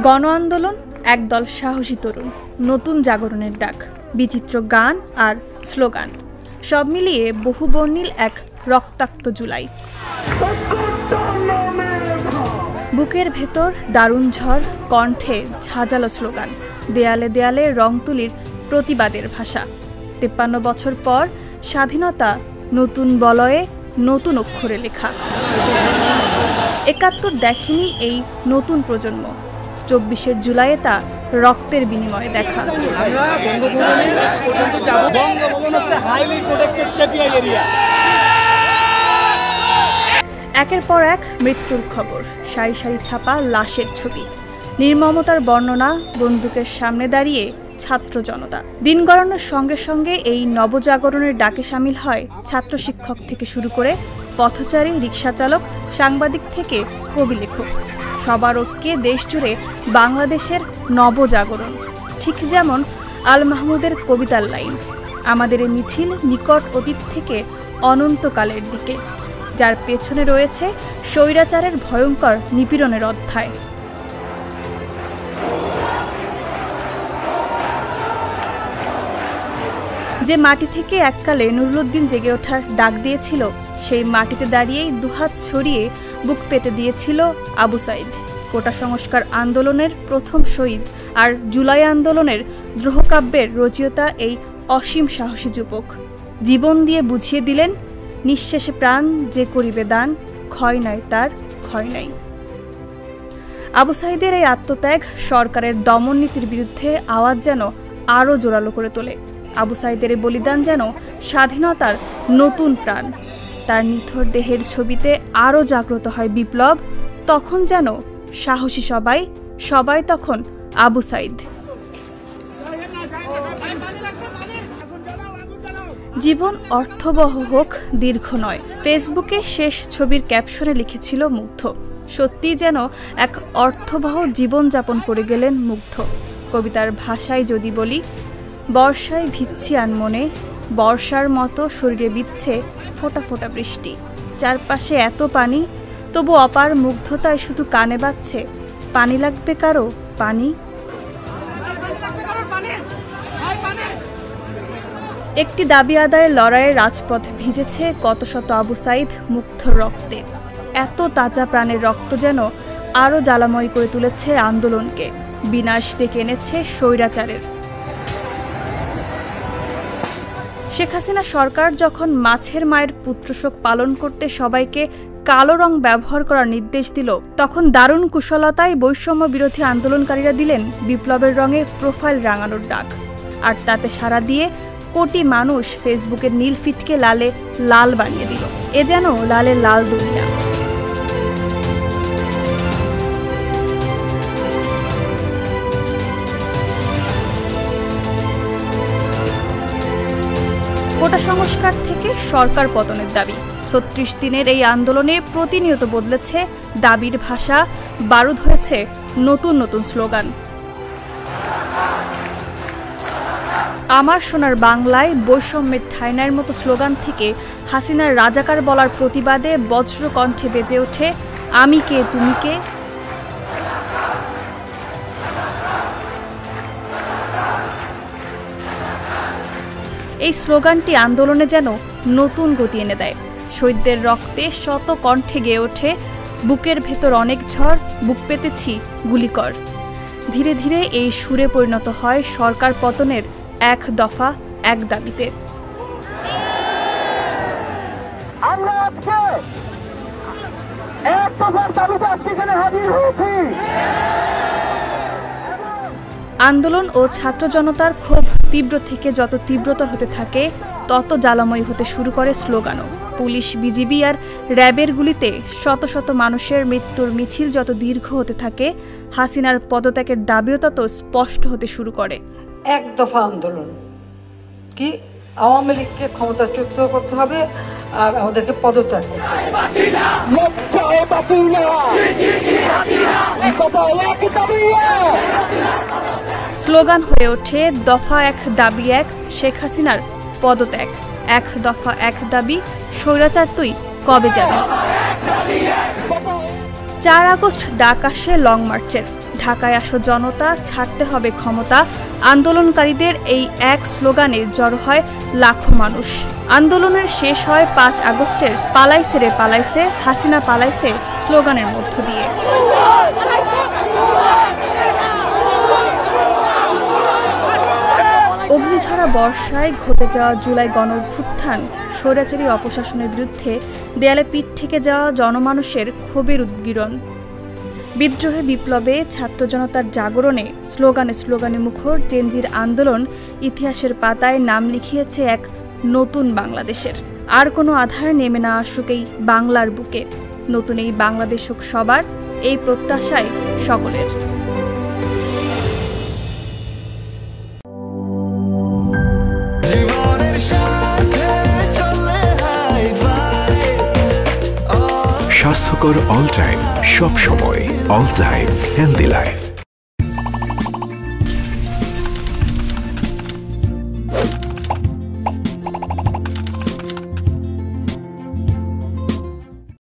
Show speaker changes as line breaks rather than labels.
গণ আন্দোলন, একদল সাহসী তরুণ, নতুন জাগরণের ডাক, বিচিত্র গান আর স্লোগান, সব মিলিয়ে বহুবর্ণিল এক রক্তাক্ত জুলাই। বুকের ভেতর দারুণ ঝড়, কণ্ঠে ঝাঁঝালো স্লোগান, দেয়ালে দেয়ালে রং তুলির প্রতিবাদের ভাষা। ৫৩ বছর পর স্বাধীনতা নতুন বলয়ে, নতুন অক্ষরে লেখা। ৭১ দেখেনি এই নতুন প্রজন্ম, ২৪ জুলাইয়ে তা রক্তের বিনিময়ে দেখা। একের পর এক মৃত্যুর খবর, সারি সারি ছাপা লাশের ছবি, নির্মমতার বর্ণনা, বন্দুকের সামনে দাঁড়িয়ে ছাত্র জনতা। দিন গড়ানোর সঙ্গে সঙ্গে এই নবজাগরণের ডাকে সামিল হয় ছাত্র শিক্ষক থেকে শুরু করে পথচারী, রিকশাচালক, সাংবাদিক থেকে কবি লেখক। সবার ঐক্যে দেশ জুড়ে বাংলাদেশের নবজাগরণ। ঠিক যেমন আল মাহমুদের কবিতার লাইন, আমাদের এই মিছিল নিকট অতীত থেকে অনন্তকালের দিকে, যার পেছনে রয়েছে স্বৈরাচারের ভয়ঙ্কর নিপীড়নের অধ্যায়। যে মাটি থেকে এককালে নুরুলউদ্দিন জেগে ওঠার ডাক দিয়েছিল, সেই মাটিতে দাঁড়িয়েই দুহাত ছড়িয়ে বুক পেতে দিয়েছিল আবু সাঈদ, কোটা সংস্কার আন্দোলনের প্রথম শহীদ আর জুলাই আন্দোলনের দ্রোহকাব্যের রচয়িতা এই অসীম সাহসী যুবক। জীবন দিয়ে বুঝিয়ে দিলেন, নিঃশেষে প্রাণ যে করিবে দান, ক্ষয় নাই তার, ক্ষয় নাই। আবু সাঈদের এই আত্মত্যাগ সরকারের দমন নীতির বিরুদ্ধে আওয়াজ যেন আরও জোরালো করে তোলে। আবু সাঈদের এই বলিদান যেন স্বাধীনতার নতুন প্রাণ। তার নিথর দেহের ছবিতে আরও জাগ্রত হয় বিপ্লব। তখন যেন সাহসী সবাই, সবাই তখন আবু সাঈদ। জীবন অর্থবহ হোক, দীর্ঘ নয়, ফেসবুকে শেষ ছবির ক্যাপশনে লিখেছিল মুগ্ধ। সত্যি যেন এক অর্থবহ জীবনযাপন করে গেলেন মুগ্ধ। কবিতার ভাষায় যদি বলি, বর্ষায় ভিজছি আনমনে, বর্ষার মতো শরীরে বিচ্ছে ফোঁটা ফোঁটা বৃষ্টি, চারপাশে এত পানি, তবু অপার মুগ্ধতায় শুধু কানে বাজছে, পানি লাগবে কারো, পানি। একটি দাবি আদায়ের লড়াইয়ের রাজপথ ভিজেছে কত শত আবু সাঈদ মুগ্ধ রক্তে। এত তাজা প্রাণের রক্ত যেন আরও জ্বালাময় করে তুলেছে আন্দোলনকে, বিনাশ ডেকে এনেছে স্বৈরাচারের। শেখ হাসিনা সরকার যখন মাছের মায়ের পুত্রশোক পালন করতে সবাইকে কালো রং ব্যবহার করার নির্দেশ দিল, তখন দারুণ কুশলতায় বৈষম্য বিরোধী আন্দোলনকারীরা দিলেন বিপ্লবের রঙে প্রোফাইল রাঙানোর ডাক। আর তাতে সাড়া দিয়ে কোটি মানুষ ফেসবুকের নীল ফিটকে লালে লাল বানিয়ে দিল। এ যেন লালে লাল দুনিয়া। কোটা সংস্কার থেকে সরকার পতনের দাবি, ৩৬ দিনের এই আন্দোলনে প্রতিনিয়ত বদলেছে দাবির ভাষা, বারুদ হয়েছে নতুন নতুন স্লোগান। আমার সোনার বাংলায় বৈষম্যের ঠাইনার মতো স্লোগান থেকে হাসিনার রাজাকার বলার প্রতিবাদে বজ্র কণ্ঠে বেজে ওঠে আমি কে তুমি কে। এই স্লোগানটি আন্দোলনে যেন নতুন গতি এনে দেয়। শহীদদের রক্তে শত কণ্ঠে গেয়ে ওঠে বুকের ভেতর অনেক ঝড়, বুক পেতেছি গুলিকর। ধীরে ধীরে এই সুরে পরিণত হয় সরকার পতনের এক দফা এক দাবিতে।
আমরা আজকে এক দফার দাবিতে আজকে এখানে হাজির হয়েছি।
আন্দোলন ও ছাত্র জনতার ক্ষোভ তীব্র থেকে যত তীব্রতর হতে থাকে, তত জ্বালাময়ী হতে শুরু করে স্লোগানও। পুলিশ, বিজিবি আর র্যাবের গুলিতে শত শত মানুষের মৃত্যুর মিছিল যত দীর্ঘ হতে থাকে, হাসিনার পদত্যাগের দাবিও তত স্পষ্ট হতে শুরু করে।
এক দফা আন্দোলন কি, আওয়ামী লীগকে ক্ষমতাচ্যুত করতে হবে আর আমাদেরকে পদত্যাগ করতে হবে।
স্লোগান হয়ে ওঠে দফা এক দাবি এক, শেখ হাসিনার পদত্যাগ। এক দফা এক দাবি, স্বৈরাচার তুই কবে যাবি। ৪ আগস্ট ডাক আসে লং মার্চের। ঢাকায় আসো জনতা, ছাড়তে হবে ক্ষমতা। আন্দোলনকারীদের এই এক স্লোগানে জড়ো হয় লাখো মানুষ। আন্দোলনের শেষ হয় 5 আগস্টের পালাইছে রে পালাইছে, হাসিনা পালাইছে স্লোগানের মধ্য দিয়ে। অগ্নিঝরা বর্ষায় ঘটে যাওয়া জুলাই গণঅভ্যুত্থান, স্বৈরাচারী অপশাসনের বিরুদ্ধে দেয়ালে পিঠ থেকে যাওয়া জনমানুষের ক্ষোভের উদ্গীরণ। বিদ্রোহে বিপ্লবে ছাত্র জনতার জাগরণে স্লোগানে স্লোগানে মুখর জেনজির আন্দোলন ইতিহাসের পাতায় নাম লিখিয়েছে এক নতুন বাংলাদেশের। আর কোনো আধার নেমে না আসুক এই বাংলার বুকে, নতুন এই বাংলাদেশ হোক সবার, এই প্রত্যাশায় সকলের।
স্বাস্থ্যকর অল টাইম, সব সময় অল টাইম হেলদি লাইফ।